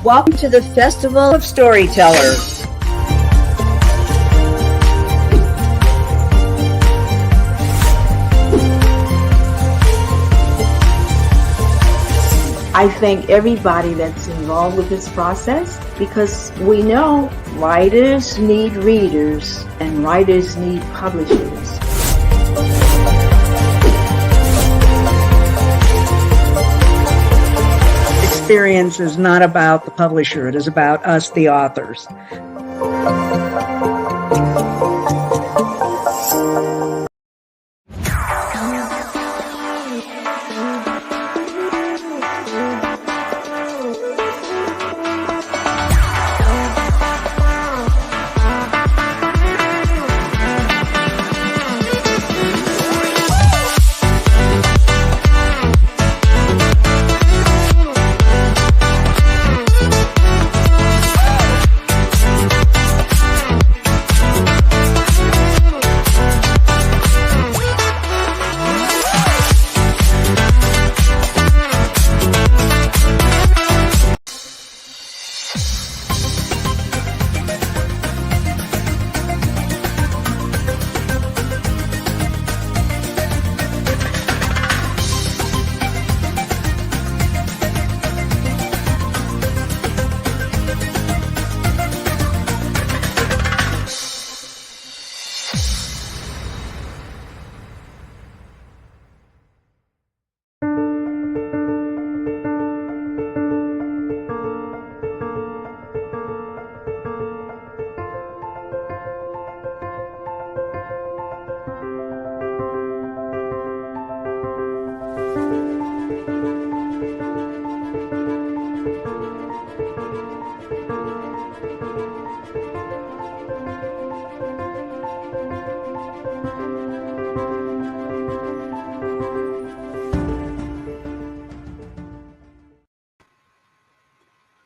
Welcome to the Festival of Storytellers. I thank everybody that's involved with this process because we know writers need readers and writers need publishers. Experience is not about the publisher, it is about us, the authors.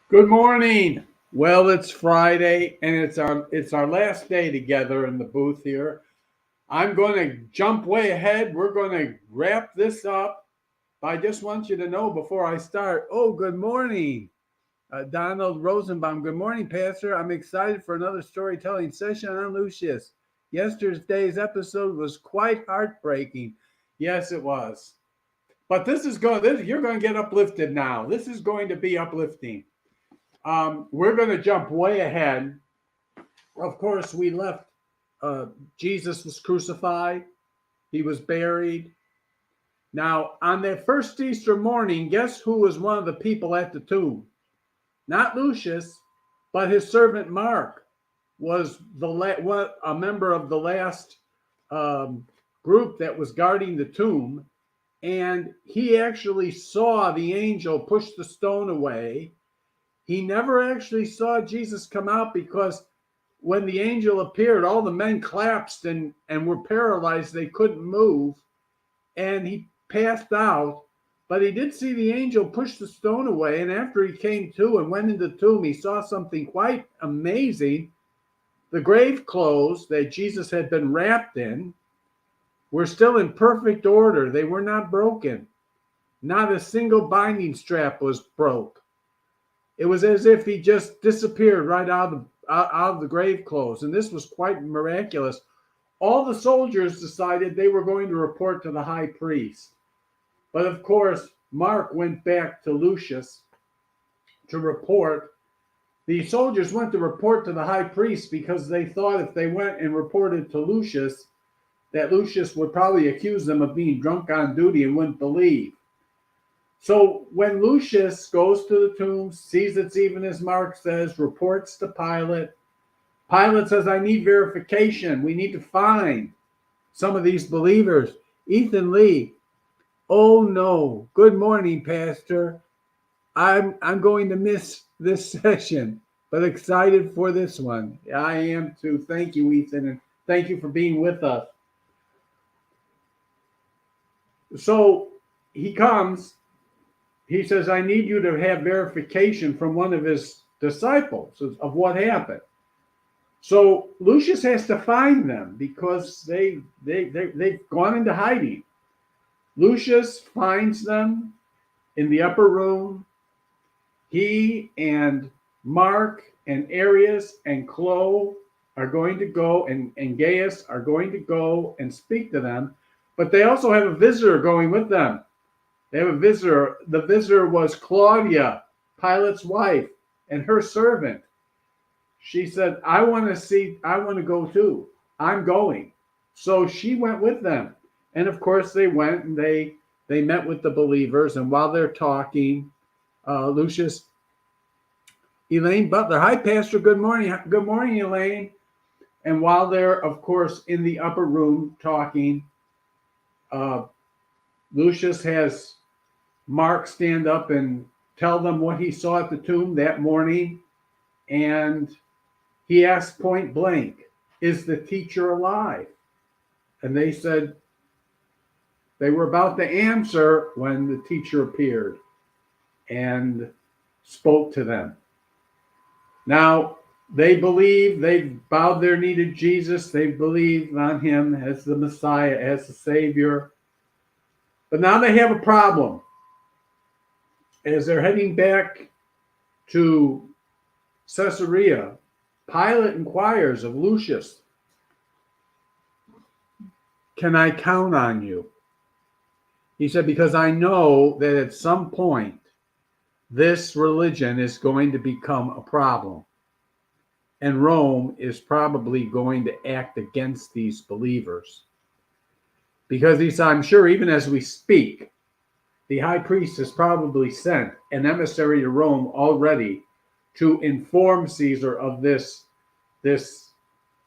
Good morning. Well, it's Friday and it's our last day together in the booth here. I'm going to jump way ahead. We're going to wrap this up. I just want you to know before I start. Oh, good morning, Donald Rosenbaum. Good morning, Pastor. I'm excited for another storytelling session on Lucius. Yesterday's episode was quite heartbreaking. Yes, it was. But you're going to get uplifted now. This is going to be uplifting. We're going to jump way ahead. Of course, we left. Jesus was crucified. He was buried. Now, on that first Easter morning, guess who was one of the people at the tomb? Not Lucius, but his servant Mark was a member of the last group that was guarding the tomb. And he actually saw the angel push the stone away. He never actually saw Jesus come out because when the angel appeared, all the men collapsed and were paralyzed. They couldn't move. And he passed out. But he did see the angel push the stone away. And after he came to and went into the tomb, he saw something quite amazing. The grave clothes that Jesus had been wrapped in were still in perfect order. They were not broken. Not a single binding strap was broke. It was as if he just disappeared right out of the grave clothes. And this was quite miraculous. All the soldiers decided they were going to report to the high priest. But of course, Mark went back to Lucius to report. The soldiers went to report to the high priest because they thought if they went and reported to Lucius, that Lucius would probably accuse them of being drunk on duty and wouldn't believe. So when Lucius goes to the tomb, sees it's even as Mark says, reports to Pilate. Pilate says, I need verification. We need to find some of these believers. Ethan Lee, oh no. Good morning, Pastor. I'm going to miss this session, but excited for this one. I am too. Thank you, Ethan, and thank you for being with us. So he comes. He says, I need you to have verification from one of his disciples of what happened. So Lucius has to find them because they've gone into hiding. Lucius finds them in the upper room. he and Mark and Arius and Chloe are going to go, and Gaius are going to go and speak to them. But they also have a visitor going with them. They have a visitor. The visitor was Claudia, Pilate's wife, and her servant. She said, I want to go too. I'm going. So she went with them. And of course they went and they met with the believers. And while they're talking, Lucius, Elaine Butler, hi, Pastor, good morning. Good morning, Elaine. And while they're, of course, in the upper room talking, Lucius has Mark stand up and tell them what he saw at the tomb that morning. And he asked point blank, is the teacher alive? And they said they were about to answer when the teacher appeared and spoke to them. Now, they believe, they've bowed their knee to Jesus. They believe on him as the Messiah, as the Savior. But now they have a problem. As they're heading back to Caesarea, Pilate inquires of Lucius, can I count on you? He said, because I know that at some point this religion is going to become a problem. And Rome is probably going to act against these believers. Because he said, I'm sure even as we speak, the high priest has probably sent an emissary to Rome already to inform Caesar of this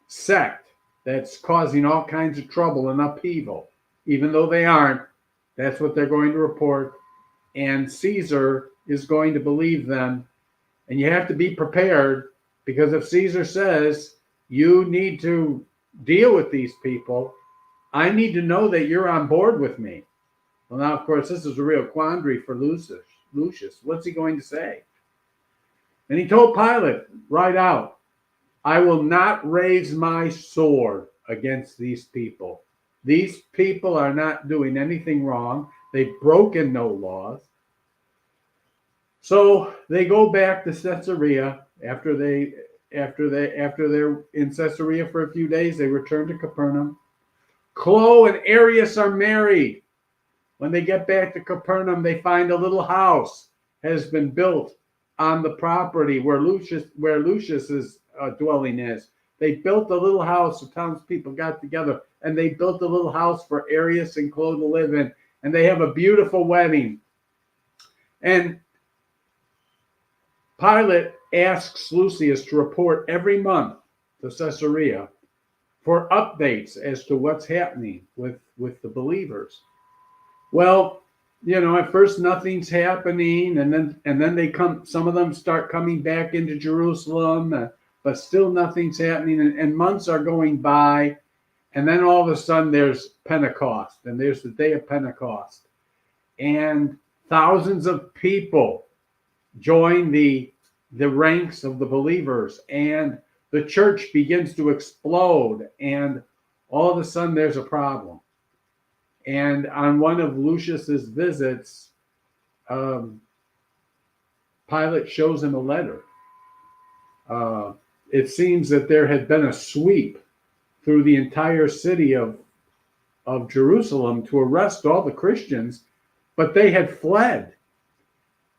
sect that's causing all kinds of trouble and upheaval. Even though they aren't, that's what they're going to report. And Caesar is going to believe them. And you have to be prepared, because if Caesar says you need to deal with these people, I need to know that you're on board with me. Well, now, of course, this is a real quandary for Lucius. What's he going to say? And he told Pilate right out, I will not raise my sword against these people. These people are not doing anything wrong. They've broken no laws. So they go back to Caesarea after they're in Caesarea for a few days. They return to Capernaum. Chloe and Arius are married. When they get back to Capernaum, they find a little house has been built on the property where Lucius's dwelling is. They built a little house. The townspeople got together and they built a little house for Arius and Chloe to live in. And they have a beautiful wedding. And Pilate asks Lucius to report every month to Caesarea for updates as to what's happening with the believers. Well, at first nothing's happening, and then they come. Some of them start coming back into Jerusalem, but still nothing's happening, and months are going by, and then all of a sudden there's Pentecost, and there's the day of Pentecost, and thousands of people join the ranks of the believers, and the church begins to explode, and all of a sudden there's a problem. And on one of Lucius's visits, Pilate shows him a letter. It seems that there had been a sweep through the entire city of Jerusalem to arrest all the Christians, but they had fled.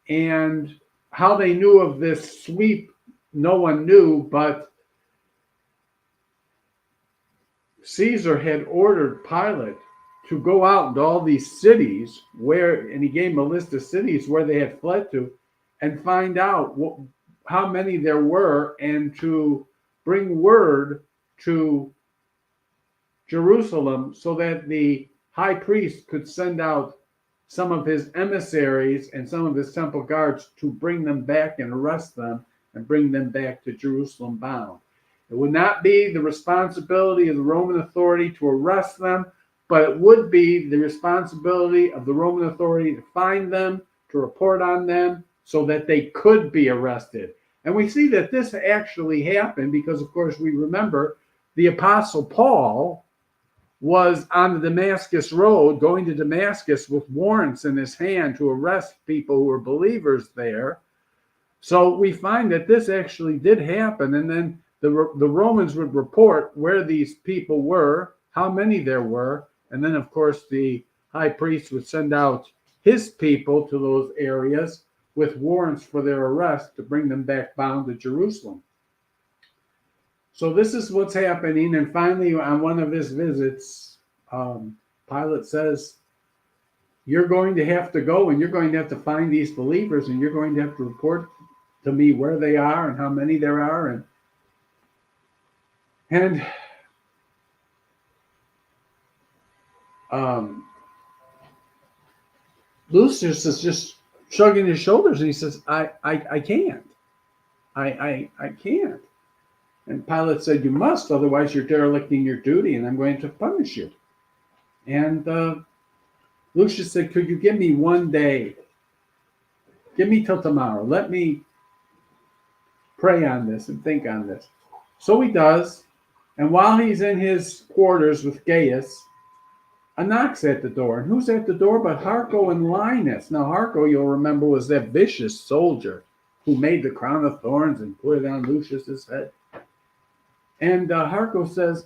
And how they knew of this sweep, no one knew, but Caesar had ordered Pilate to go out into all these cities and he gave him a list of cities where they had fled to, and find out how many there were, and to bring word to Jerusalem so that the high priest could send out some of his emissaries and some of his temple guards to bring them back and arrest them and bring them back to Jerusalem bound. It would not be the responsibility of the Roman authority to arrest them, but it would be the responsibility of the Roman authority to find them, to report on them, so that they could be arrested. And we see that this actually happened because, of course, we remember the Apostle Paul was on the Damascus road, going to Damascus with warrants in his hand to arrest people who were believers there. So we find that this actually did happen, and then the Romans would report where these people were, how many there were, and then of course the high priest would send out his people to those areas with warrants for their arrest to bring them back bound to Jerusalem. So this is what's happening, and finally on one of his visits, Pilate says, you're going to have to go and you're going to have to find these believers and you're going to have to report to me where they are and how many there are. And Lucius is just shrugging his shoulders and he says, I can't. I can't. And Pilate said, you must, otherwise you're derelicting your duty and I'm going to punish you. And Lucius said, could you give me one day? Give me till tomorrow. Let me pray on this and think on this. So he does. And while he's in his quarters with Gaius, a knock's at the door. And who's at the door but Harco and Linus? Now, Harco, you'll remember, was that vicious soldier who made the crown of thorns and put it on Lucius's head. And Harco says,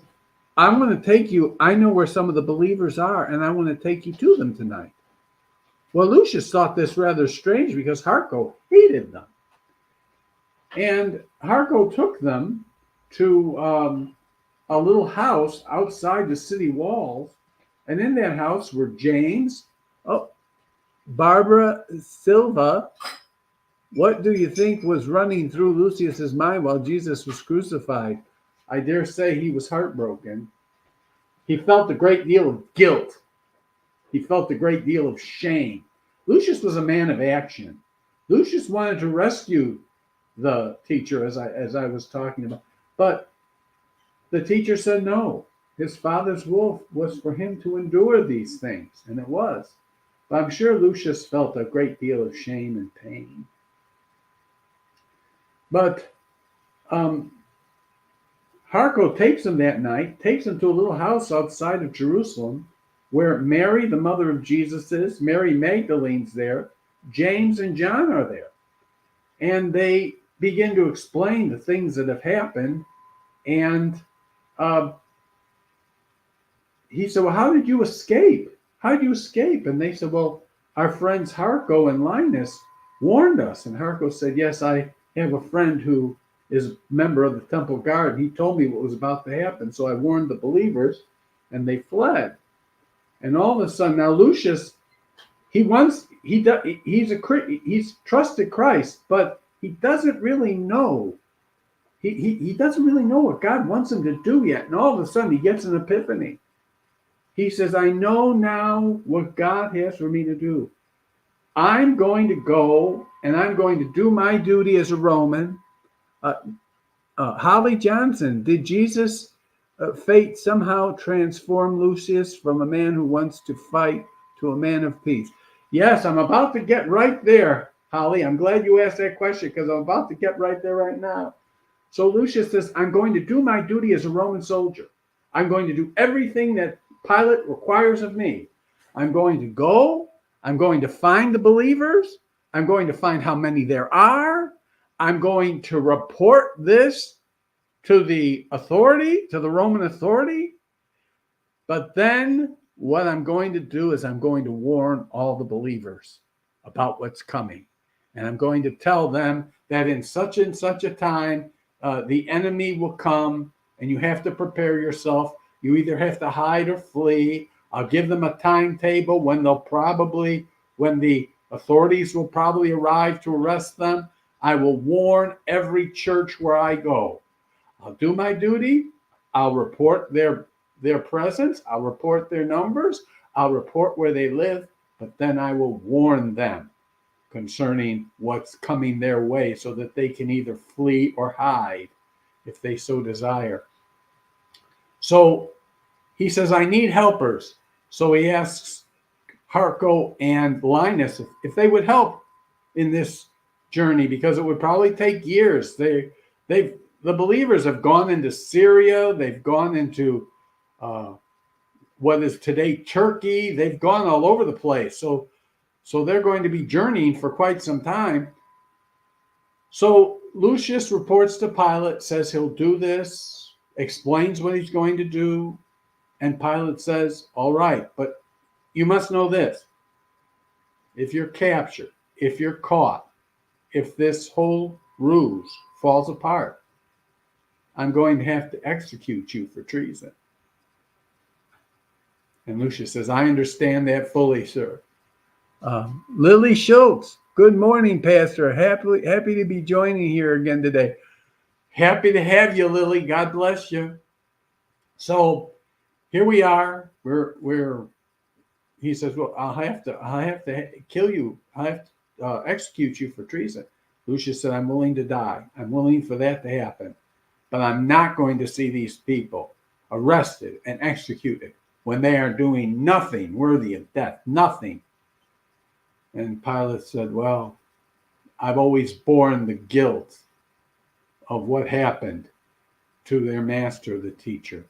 I'm going to take you. I know where some of the believers are, and I want to take you to them tonight. Well, Lucius thought this rather strange because Harco hated them. And Harco took them to a little house outside the city walls. And in that house were James, Barbara Silva. What do you think was running through Lucius's mind while Jesus was crucified? I dare say he was heartbroken. He felt a great deal of guilt. He felt a great deal of shame. Lucius was a man of action. Lucius wanted to rescue the teacher, as I was talking about. But the teacher said no. His father's will was for him to endure these things, and it was. But I'm sure Lucius felt a great deal of shame and pain. But Harco takes him that night, takes him to a little house outside of Jerusalem, where Mary, the mother of Jesus, is. Mary Magdalene's there. James and John are there. And they begin to explain the things that have happened. And he said, well, how did you escape? How did you escape? And they said, well, our friends Harco and Linus warned us. And Harco said, yes, I have a friend who is a member of the temple guard. He told me what was about to happen. So I warned the believers and they fled. And all of a sudden, now Lucius, he's trusted Christ, but he doesn't really know. He doesn't really know what God wants him to do yet. And all of a sudden he gets an epiphany. He says, I know now what God has for me to do. I'm going to go and I'm going to do my duty as a Roman. Holly Johnson, did Jesus' fate somehow transform Lucius from a man who wants to fight to a man of peace? Yes, I'm about to get right there, Holly. I'm glad you asked that question because I'm about to get right there right now. So Lucius says, I'm going to do my duty as a Roman soldier. I'm going to do everything that Pilate requires of me. I'm going to go. I'm going to find the believers. I'm going to find how many there are. I'm going to report this to the authority, to the Roman authority. But then what I'm going to do is I'm going to warn all the believers about what's coming. And I'm going to tell them that in such and such a time, the enemy will come and you have to prepare yourself. You either have to hide or flee. I'll give them a timetable when the authorities will probably arrive to arrest them. I will warn every church where I go. I'll do my duty. I'll report their presence. I'll report their numbers. I'll report where they live. But then I will warn them concerning what's coming their way so that they can either flee or hide if they so desire. So he says, I need helpers. So he asks Harco and Linus if they would help in this journey, because it would probably take years. The believers have gone into Syria. They've gone into what is today Turkey. They've gone all over the place. So they're going to be journeying for quite some time. So Lucius reports to Pilate, says he'll do this, explains what he's going to do, and Pilate says, all right, but you must know this. If you're captured, if you're caught, if this whole ruse falls apart, I'm going to have to execute you for treason. And Lucius says, I understand that fully, sir. Lily Schultz, good morning, Pastor. Happy to be joining here again today. Happy to have you, Lily. God bless you. So here we are. We're. He says, well, I'll have to kill you. I have to execute you for treason. Lucius said, I'm willing to die. I'm willing for that to happen. But I'm not going to see these people arrested and executed when they are doing nothing worthy of death, nothing. And Pilate said, well, I've always borne the guilt of what happened to their master, the teacher.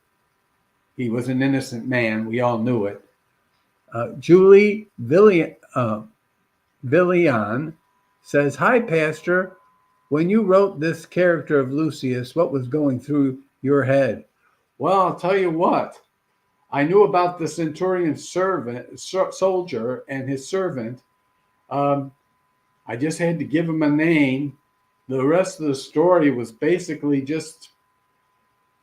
He was an innocent man. We all knew it. Julie Villian says, hi, Pastor. When you wrote this character of Lucius, what was going through your head? Well, I'll tell you what. I knew about the centurion soldier and his servant. I just had to give him a name. The rest of the story was basically just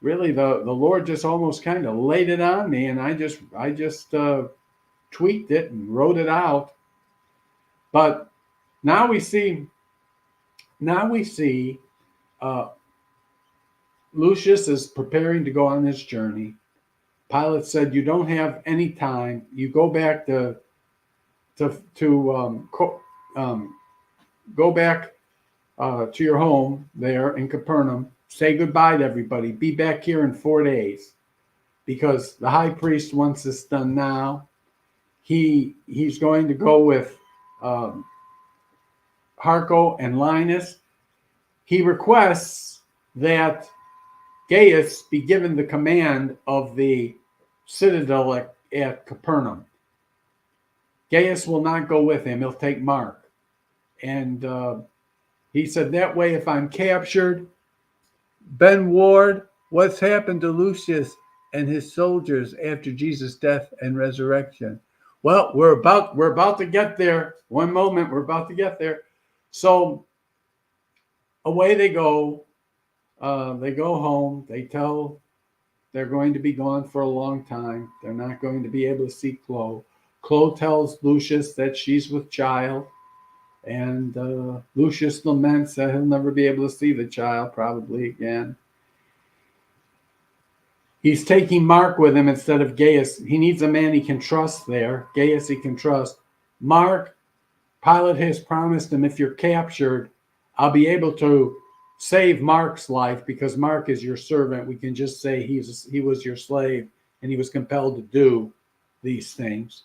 really the Lord just almost kind of laid it on me, and I just tweaked it and wrote it out. But now we see Lucius is preparing to go on this journey. Pilate said, you don't have any time. You go back to your home there in Capernaum. Say goodbye to everybody. Be back here in 4 days, because the high priest wants this done now. He's going to go with Harco and Linus. He requests that Gaius be given the command of the citadel at Capernaum. Gaius will not go with him. He'll take Mark. And he said, that way, if I'm captured, Ben Ward, what's happened to Lucius and his soldiers after Jesus' death and resurrection? Well, we're about to get there. One moment, we're about to get there. So away they go. They go home. They tell they're going to be gone for a long time. They're not going to be able to see Chloe. Chloe tells Lucius that she's with child. And Lucius laments that he'll never be able to see the child probably again. He's taking Mark with him instead of Gaius. He needs a man he can trust there. Gaius he can trust. Mark, Pilate has promised him, if you're captured, I'll be able to save Mark's life because Mark is your servant. We can just say he was your slave and he was compelled to do these things.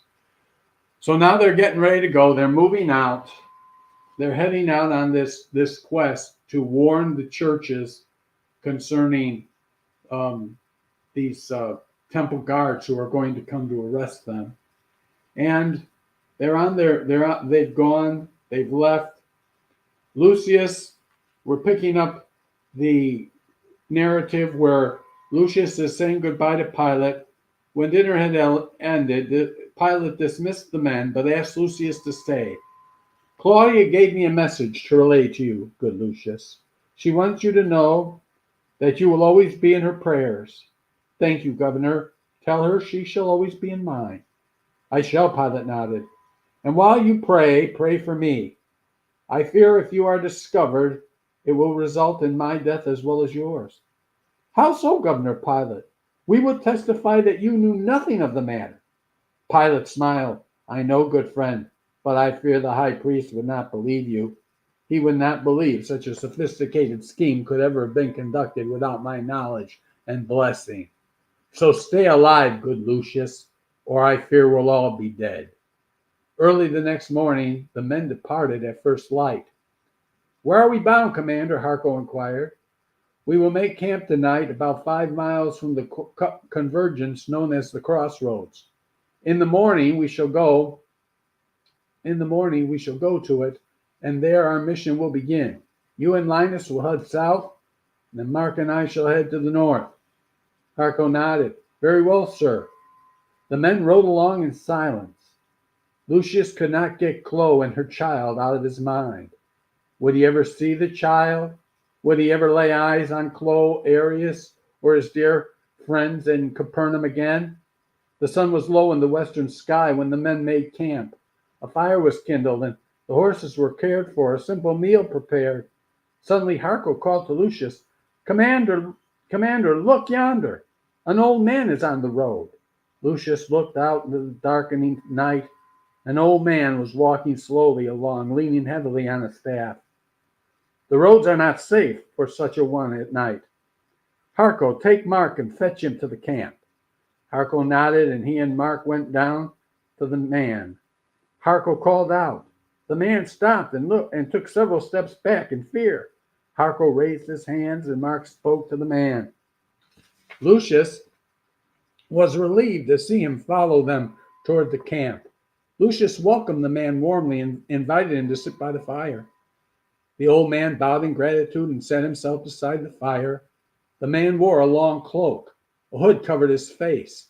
So now they're getting ready to go. They're moving out. They're heading out on this quest to warn the churches concerning these temple guards who are going to come to arrest them. And they've gone, they've left. Lucius, we're picking up the narrative where Lucius is saying goodbye to Pilate. When dinner had ended, Pilate dismissed the men, but asked Lucius to stay. Claudia gave me a message to relay to you, good Lucius. She wants you to know that you will always be in her prayers. Thank you, Governor. Tell her she shall always be in mine. I shall, Pilate nodded. And while you pray for me. I fear if you are discovered, it will result in my death as well as yours. How so, Governor Pilate? We would testify that you knew nothing of the matter. Pilate smiled. I know, good friend, but I fear the high priest would not believe you. He would not believe such a sophisticated scheme could ever have been conducted without my knowledge and blessing. So stay alive, good Lucius, or I fear we'll all be dead. Early the next morning, the men departed at first light. Where are we bound, Commander? Harco inquired. We will make camp tonight about 5 miles from the convergence known as the crossroads. In the morning we shall go to it, and there our mission will begin. You and Linus will head south, and then Mark and I shall head to the north. Harco nodded. Very well, sir. The men rode along in silence. Lucius could not get Chloe and her child out of his mind. Would he ever see the child? Would he ever lay eyes on Chloe, Arius, or his dear friends in Capernaum again? The sun was low in the western sky when the men made camp. A fire was kindled, and the horses were cared for, a simple meal prepared. Suddenly Harco called to Lucius, Commander, look yonder. An old man is on the road. Lucius looked out into the darkening night. An old man was walking slowly along, leaning heavily on a staff. The roads are not safe for such a one at night. Harco, take Mark and fetch him to the camp. Harco nodded, and he and Mark went down to the man. Harco called out. The man stopped and looked and took several steps back in fear. Harco raised his hands, and Mark spoke to the man. Lucius was relieved to see him follow them toward the camp. Lucius welcomed the man warmly and invited him to sit by the fire. The old man bowed in gratitude and set himself beside the fire. The man wore a long cloak. A hood covered his face.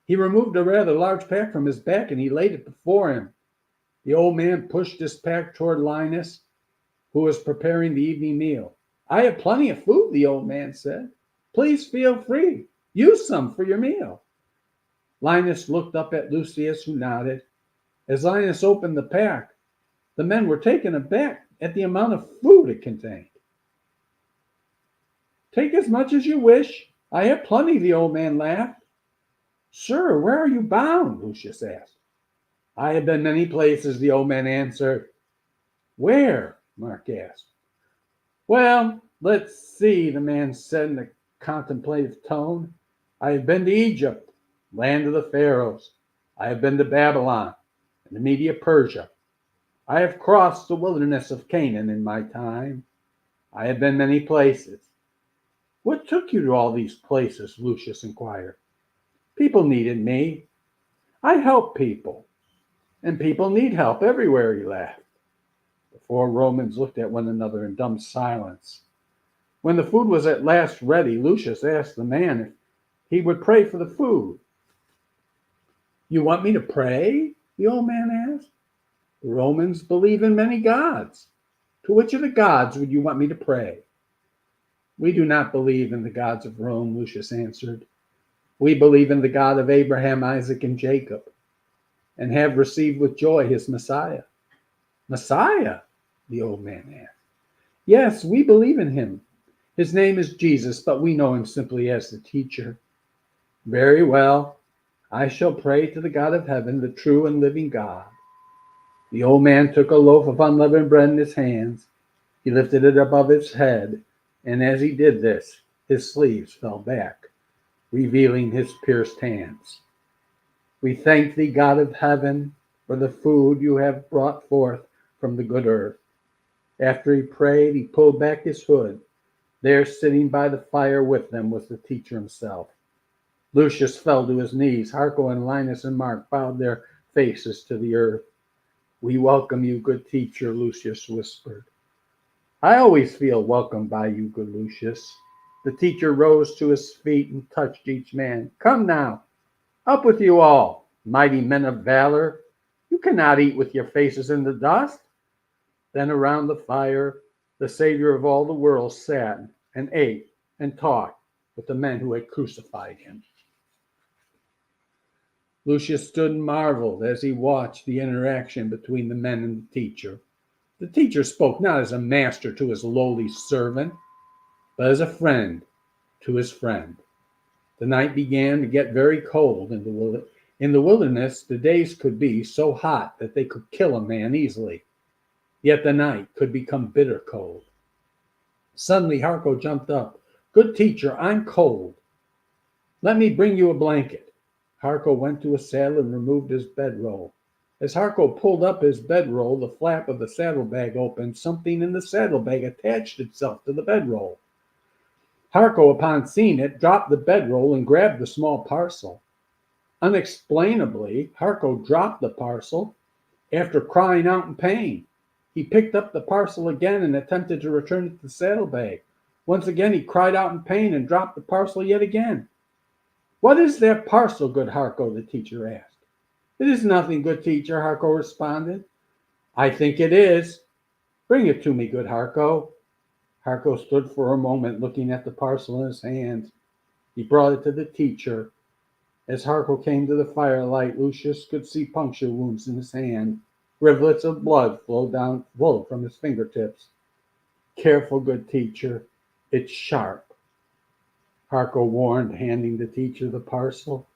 He removed a rather large pack from his back, and he laid it before him. The old man pushed this pack toward Linus, who was preparing the evening meal. I have plenty of food, the old man said. Please feel free. Use some for your meal. Linus looked up at Lucius, who nodded. As Linus opened the pack, the men were taken aback at the amount of food it contained. Take as much as you wish. I have plenty, the old man laughed. Sir, where are you bound? Lucius asked. I have been many places, the old man answered. Where? Mark asked. Well, let's see, the man said in a contemplative tone. I have been to Egypt, land of the Pharaohs. I have been to Babylon and the Media Persia. I have crossed the wilderness of Canaan in my time. I have been many places. What took you to all these places? Lucius inquired. People needed me. I help people. And people need help everywhere, he laughed. The four Romans looked at one another in dumb silence. When the food was at last ready, Lucius asked the man if he would pray for the food. You want me to pray? The old man asked. The Romans believe in many gods. To which of the gods would you want me to pray? We do not believe in the gods of Rome, Lucius answered. We believe in the God of Abraham, Isaac, and Jacob, and have received with joy his Messiah. Messiah? The old man asked. Yes, we believe in him. His name is Jesus, but we know him simply as the teacher. Very well. I shall pray to the God of heaven, the true and living God. The old man took a loaf of unleavened bread in his hands. He lifted it above his head, and as he did this, his sleeves fell back, revealing his pierced hands. We thank thee, God of heaven, for the food you have brought forth from the good earth. After he prayed, he pulled back his hood. There, sitting by the fire with them, was the teacher himself. Lucius fell to his knees. Harco and Linus and Mark bowed their faces to the earth. We welcome you, good teacher, Lucius whispered. I always feel welcomed by you, good Lucius. The teacher rose to his feet and touched each man. Come now, up with you all, mighty men of valor. You cannot eat with your faces in the dust. Then around the fire, the Savior of all the world sat and ate and talked with the men who had crucified him. Lucius stood and marveled as he watched the interaction between the men and the teacher. The teacher spoke not as a master to his lowly servant, but as a friend to his friend. The night began to get very cold in the wilderness. The days could be so hot that they could kill a man easily. Yet the night could become bitter cold. Suddenly Harco jumped up. Good teacher, I'm cold. Let me bring you a blanket. Harco went to a saddle and removed his bedroll. As Harco pulled up his bedroll, the flap of the saddlebag opened. Something in the saddlebag attached itself to the bedroll. Harco, upon seeing it, dropped the bedroll and grabbed the small parcel. Unexplainably, Harco dropped the parcel after crying out in pain. He picked up the parcel again and attempted to return it to the saddlebag. Once again he cried out in pain and dropped the parcel yet again. "What is that parcel, good Harco?" the teacher asked. "It is nothing, good teacher," Harco responded. "I think it is. Bring it to me, good Harco." Harco stood for a moment looking at the parcel in his hand. He brought it to the teacher. As Harco came to the firelight, Lucius could see puncture wounds in his hand. Rivulets of blood flowed from his fingertips. "Careful, good teacher. It's sharp," Harco warned, handing the teacher the parcel.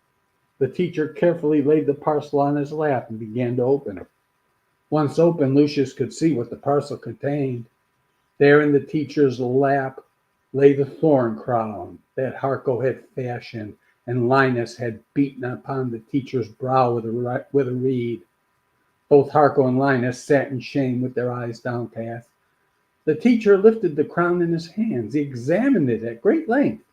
The teacher carefully laid the parcel on his lap and began to open it. Once open, Lucius could see what the parcel contained. There in the teacher's lap lay the thorn crown that Harco had fashioned and Linus had beaten upon the teacher's brow with a reed. Both Harco and Linus sat in shame with their eyes downcast. The teacher lifted the crown in his hands. He examined it at great length.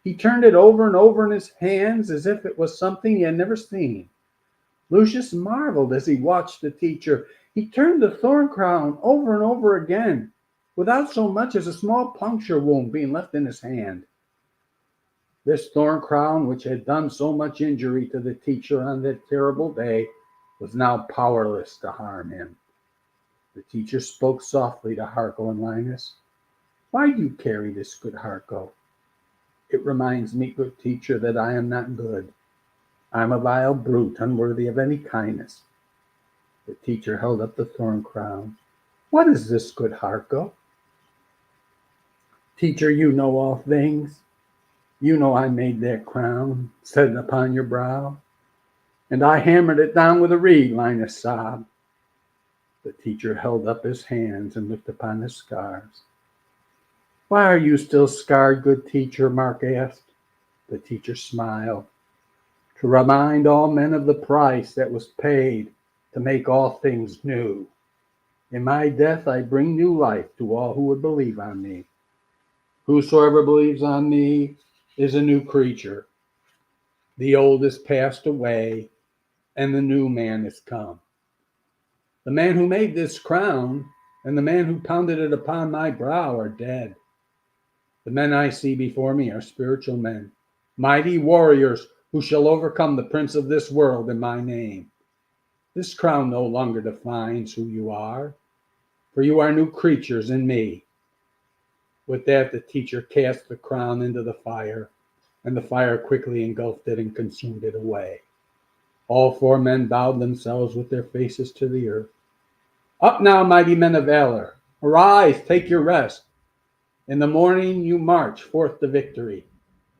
He turned it over and over in his hands as if it was something he had never seen. Lucius marveled as he watched the teacher. He turned the thorn crown over and over again, without so much as a small puncture wound being left in his hand. This thorn crown, which had done so much injury to the teacher on that terrible day, was now powerless to harm him. The teacher spoke softly to Harco and Linus. "Why do you carry this, good Harco?" "It reminds me, good teacher, that I am not good. I am a vile brute, unworthy of any kindness." The teacher held up the thorn crown. "What is this, good Harco?" "Teacher, you know all things. You know I made that crown, set it upon your brow. And I hammered it down with a reed," Linus sobbed. The teacher held up his hands and looked upon his scars. "Why are you still scarred, good teacher?" Mark asked. The teacher smiled. "To remind all men of the price that was paid to make all things new. In my death I bring new life to all who would believe on me. Whosoever believes on me is a new creature. The old is passed away, and the new man is come. The man who made this crown and the man who pounded it upon my brow are dead. The men I see before me are spiritual men, mighty warriors who shall overcome the prince of this world in my name. This crown no longer defines who you are, for you are new creatures in me." With that, the teacher cast the crown into the fire, and the fire quickly engulfed it and consumed it away. All four men bowed themselves with their faces to the earth. "Up now, mighty men of valor! Arise, take your rest. In the morning you march forth to victory,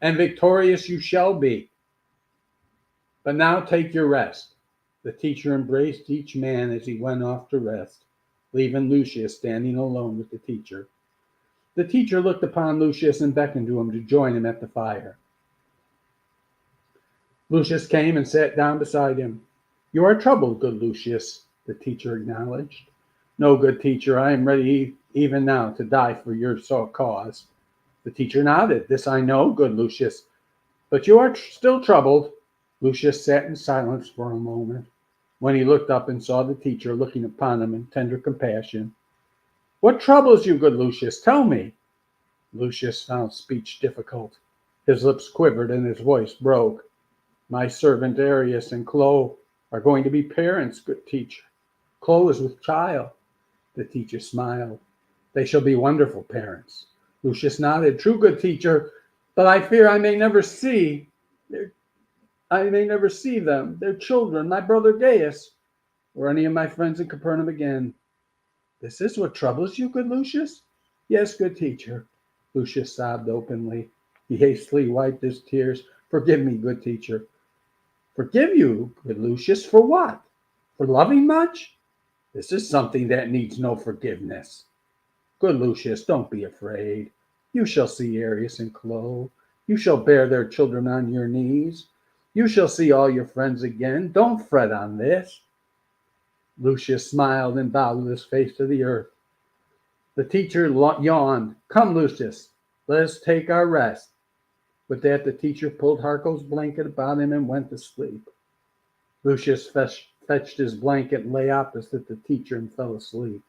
and victorious you shall be. But now take your rest." The teacher embraced each man as he went off to rest, leaving Lucius standing alone with the teacher. The teacher looked upon Lucius and beckoned to him to join him at the fire. Lucius came and sat down beside him. "You are troubled, good Lucius," the teacher acknowledged. "No, good teacher, I am ready even now to die for your cause." The teacher nodded. "This I know, good Lucius. But you are still troubled." Lucius sat in silence for a moment. When he looked up and saw the teacher looking upon him in tender compassion. "What troubles you, good Lucius? Tell me." Lucius found speech difficult. His lips quivered and his voice broke. "My servant Arius and Chloe are going to be parents, good teacher. Chloe is with child." The teacher smiled. "They shall be wonderful parents." Lucius nodded. "True, good teacher, but I fear I may never see them, their children, my brother Gaius, or any of my friends in Capernaum again." "This is what troubles you, good Lucius?" "Yes, good teacher." Lucius sobbed openly. He hastily wiped his tears. "Forgive me, good teacher." "Forgive you, good Lucius, for what? For loving much? This is something that needs no forgiveness. Good Lucius, don't be afraid. You shall see Arius and Chloe. You shall bear their children on your knees. You shall see all your friends again. Don't fret on this." Lucius smiled and bowed with his face to the earth. The teacher yawned. "Come, Lucius, let us take our rest." With that, the teacher pulled Harco's blanket about him and went to sleep. Lucius fetched his blanket and lay opposite the teacher and fell asleep.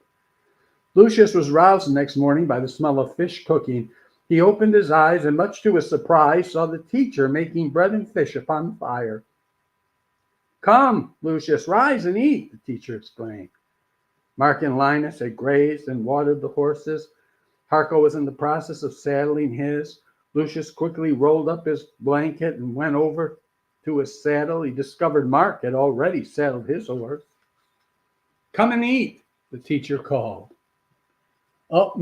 Lucius was roused the next morning by the smell of fish cooking. He opened his eyes and, much to his surprise, saw the teacher making bread and fish upon the fire. "Come, Lucius, rise and eat," the teacher exclaimed. Mark and Linus had grazed and watered the horses. Harco was in the process of saddling his. Lucius quickly rolled up his blanket and went over to his saddle. He discovered Mark had already saddled his horse. "Come and eat," the teacher called. "Oh,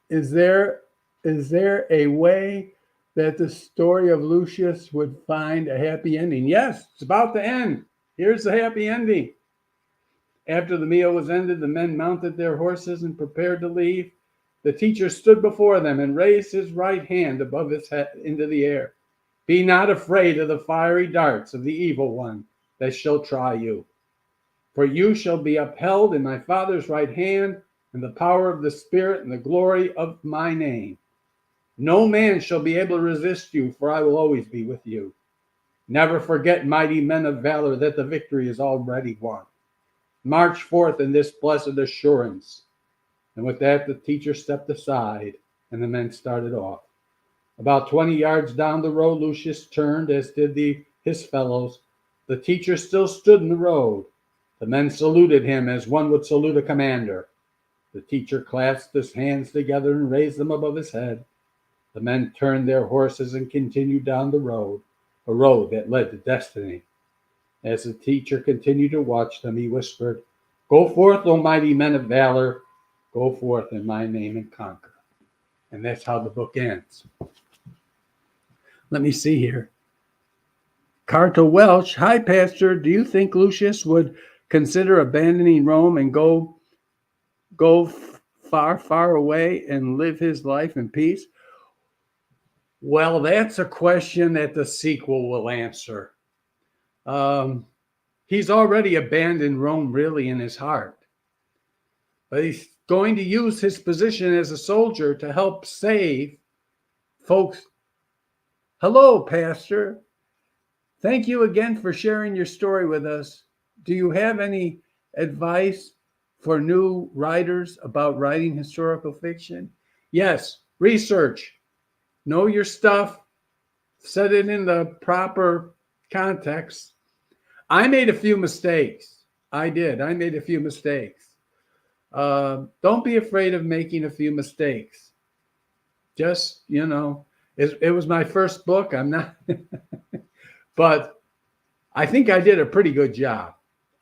is there a way that the story of Lucius would find a happy ending?" "Yes, it's about to end. Here's the happy ending." After the meal was ended, the men mounted their horses and prepared to leave. The teacher stood before them and raised his right hand above his head into the air. "Be not afraid of the fiery darts of the evil one that shall try you. For you shall be upheld in my Father's right hand, in the power of the Spirit and the glory of my name. No man shall be able to resist you, for I will always be with you. Never forget, mighty men of valor, that the victory is already won. March forth in this blessed assurance." And with that, the teacher stepped aside, and the men started off. About 20 yards down the road, Lucius turned, as did his fellows. The teacher still stood in the road. The men saluted him as one would salute a commander. The teacher clasped his hands together and raised them above his head. The men turned their horses and continued down the road, a road that led to destiny. As the teacher continued to watch them, he whispered, "Go forth, O mighty men of valor. Go forth in my name and conquer." And that's how the book ends. Let me see here. Carta Welch: "Hi, Pastor. Do you think Lucius would consider abandoning Rome and go far, far away and live his life in peace?" Well, that's a question that the sequel will answer. He's already abandoned Rome really in his heart. But he's going to use his position as a soldier to help save folks. Hello, Pastor. Thank you again for sharing your story with us. Do you have any advice for new writers about writing historical fiction? Yes, research. Know your stuff. Set it in the proper context. I made a few mistakes. I did. I made a few mistakes. Don't be afraid of making a few mistakes. Just, it was my first book. I'm not, but I think I did a pretty good job.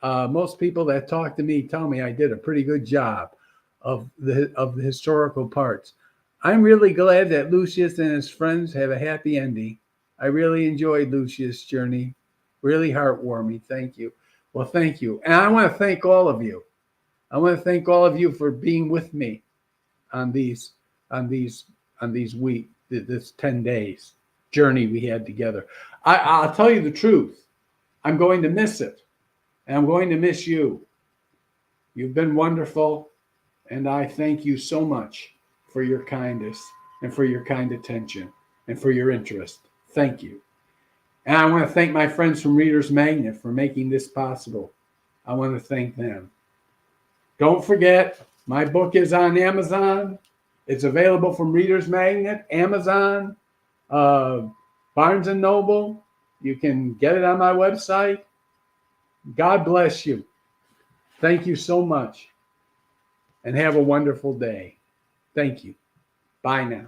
Most people that talk to me tell me I did a pretty good job of the historical parts. I'm really glad that Lucius and his friends have a happy ending. I really enjoyed Lucius' journey. Really heartwarming. Thank you. Well, thank you. And I want to thank all of you. I want to thank all of you for being with me on these weeks, this 10 days journey we had together. I'll tell you the truth. I'm going to miss it. And I'm going to miss you. You've been wonderful. And I thank you so much for your kindness and for your kind attention and for your interest. Thank you. And I want to thank my friends from Reader's Magnet for making this possible. I want to thank them. Don't forget, my book is on Amazon. It's available from Reader's Magnet, Amazon, Barnes & Noble. You can get it on my website. God bless you. Thank you so much. And have a wonderful day. Thank you. Bye now.